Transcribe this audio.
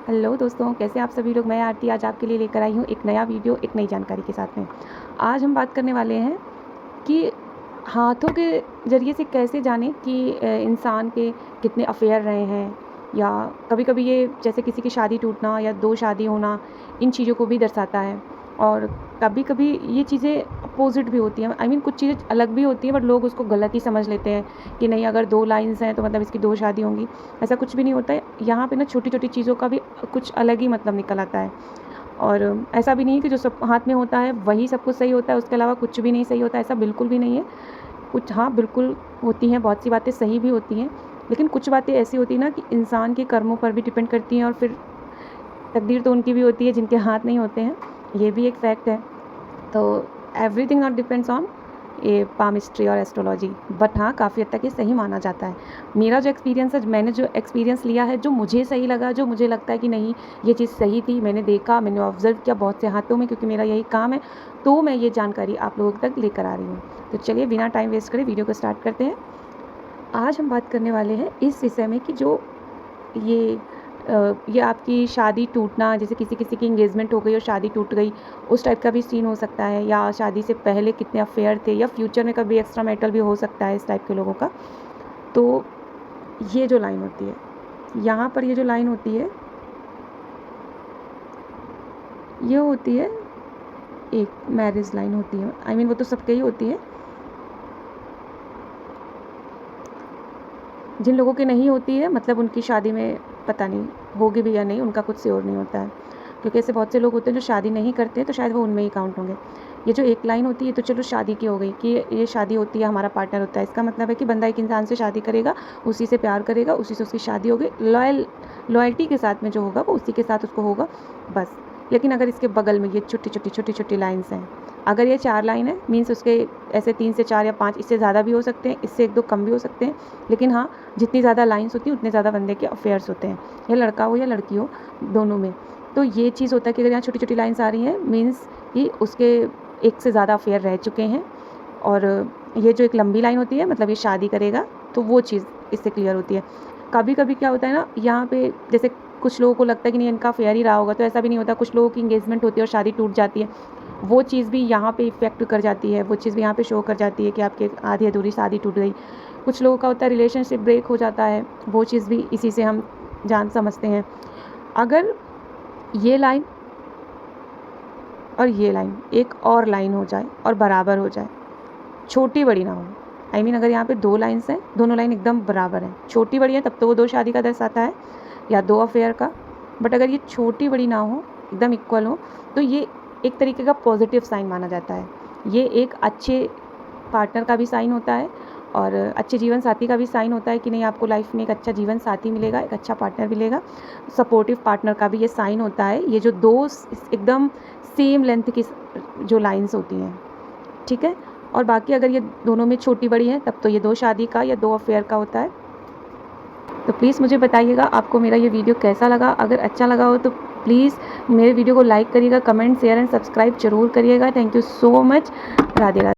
Hello दोस्तों, कैसे आप सभी लोग। मैं आरती आज आपके लिए लेकर आई हूँ एक नया वीडियो एक नई जानकारी के साथ में। आज हम बात करने वाले हैं कि हाथों के ज़रिए से कैसे जानें कि इंसान के कितने अफेयर रहे हैं, या कभी-कभी ये जैसे किसी की शादी टूटना या 2 शादी होना, इन चीज़ों को भी दर्शाता है। और कभी-कभी ये चीज़ें अपोज़िट भी होती हैं। कुछ चीज़ें अलग भी होती हैं, बट लोग उसको गलत ही समझ लेते हैं कि नहीं, अगर 2 लाइन्स हैं तो मतलब इसकी 2 शादी होंगी। ऐसा कुछ भी नहीं होता है। यहाँ पे ना छोटी-छोटी चीज़ों का भी कुछ अलग ही मतलब निकल आता है। और ऐसा भी नहीं है कि जो सब हाथ में होता है वही सब कुछ सही होता है, उसके अलावा कुछ भी नहीं सही होता है, ऐसा बिल्कुल भी नहीं है। कुछ हाँ, बिल्कुल होती हैं, बहुत सी बातें सही भी होती हैं, लेकिन कुछ बातें ऐसी होती हैं ना कि इंसान के कर्मों पर भी डिपेंड करती हैं, और फिर तकदीर तो उनकी भी होती है जिनके हाथ नहीं होते हैं, ये भी एक फैक्ट है। तो एवरीथिंग नॉट डिपेंड्स ऑन ये पामिस्ट्री और एस्ट्रोलॉजी, बट हाँ, काफ़ी हद तक ये सही माना जाता है। मेरा जो एक्सपीरियंस है, मैंने जो एक्सपीरियंस लिया है, जो मुझे सही लगा, जो मुझे लगता है कि नहीं ये चीज़ सही थी, मैंने देखा, मैंने ऑब्ज़र्व किया बहुत से हाथों में, क्योंकि मेरा यही काम है, तो मैं ये जानकारी आप लोगों तक लेकर आ रही हूँ। तो चलिए बिना टाइम वेस्ट करे वीडियो को स्टार्ट करते हैं। आज हम बात करने वाले हैं इस विषय में कि जो ये ये आपकी शादी टूटना, जैसे किसी की एंगेजमेंट हो गई और शादी टूट गई, उस टाइप का भी सीन हो सकता है, या शादी से पहले कितने अफेयर थे, या फ्यूचर में कभी एक्स्ट्रा मैरिटल भी हो सकता है इस टाइप के लोगों का। तो ये जो लाइन होती है, यहाँ पर ये जो लाइन होती है, ये होती है एक मैरिज लाइन होती है। वो तो सबके ही होती है। जिन लोगों की नहीं होती है, मतलब उनकी शादी में पता नहीं होगी भी या नहीं, उनका कुछ श्योर नहीं होता है, क्योंकि ऐसे बहुत से लोग होते हैं जो शादी नहीं करते हैं, तो शायद वो उनमें ही काउंट होंगे। ये जो एक लाइन होती है तो चलो शादी की हो गई कि ये शादी होती है, हमारा पार्टनर होता है, इसका मतलब है कि बंदा एक इंसान से शादी करेगा, उसी से प्यार करेगा, उसी से उसकी शादी होगी, लॉयल्टी के साथ में जो होगा वो उसी के साथ उसको होगा, बस। लेकिन अगर इसके बगल में ये छोटी-छोटी लाइन्स हैं, अगर ये 4 लाइन है, मीन्स उसके ऐसे 3 से 4 या 5, इससे ज़्यादा भी हो सकते हैं, इससे 1-2 कम भी हो सकते हैं, लेकिन हाँ, जितनी ज़्यादा लाइन्स होती हैं उतने ज़्यादा बंदे के अफेयर्स होते हैं, या लड़का हो या लड़की हो, दोनों में। तो ये चीज़ होता है कि अगर यहाँ छोटी-छोटी लाइन्स आ रही हैं, मीन्स कि उसके एक से ज़्यादा अफेयर रह चुके हैं। और ये जो एक लंबी लाइन होती है, मतलब ये शादी करेगा, तो वो चीज़ इससे क्लियर होती है। कभी-कभी क्या होता है ना, यहाँ पे जैसे कुछ लोगों को लगता है कि नहीं इनका अफेयर ही रहा होगा, तो ऐसा भी नहीं होता। कुछ लोगों की एंगेजमेंट होती है और शादी टूट जाती है, वो चीज़ भी यहाँ पे इफ़ेक्ट कर जाती है, वो चीज़ भी यहाँ पे शो कर जाती है कि आपकी आधी अधूरी शादी टूट गई। कुछ लोगों का होता है रिलेशनशिप ब्रेक हो जाता है, वो चीज़ भी इसी से हम जान समझते हैं। अगर ये लाइन और ये लाइन एक और लाइन हो जाए और बराबर हो जाए, छोटी बड़ी ना हो, अगर यहाँ पे 2 लाइन्स हैं, दोनों लाइन एकदम बराबर हैं, छोटी बड़ी है तब तो वो 2 शादी का दर्शाता है या 2 अफेयर का। बट अगर ये छोटी बड़ी ना हो, एकदम इक्वल हो, तो ये एक तरीके का पॉजिटिव साइन माना जाता है। ये एक अच्छे पार्टनर का भी साइन होता है, और अच्छे जीवन साथी का भी साइन होता है कि नहीं, आपको लाइफ में एक अच्छा जीवन साथी मिलेगा, एक अच्छा पार्टनर मिलेगा। सपोर्टिव पार्टनर का भी ये साइन होता है, ये जो 2 एकदम सेम लेंथ की जो लाइन्स होती हैं, ठीक है। और बाकी अगर ये दोनों में छोटी बड़ी हैं, तब तो ये 2 शादी का या 2 अफेयर का होता है। तो प्लीज़ मुझे बताइएगा आपको मेरा ये वीडियो कैसा लगा। अगर अच्छा लगा हो तो प्लीज़ मेरे वीडियो को लाइक करिएगा, कमेंट, शेयर एंड सब्सक्राइब ज़रूर करिएगा। Thank you so much. Radhe Radhe.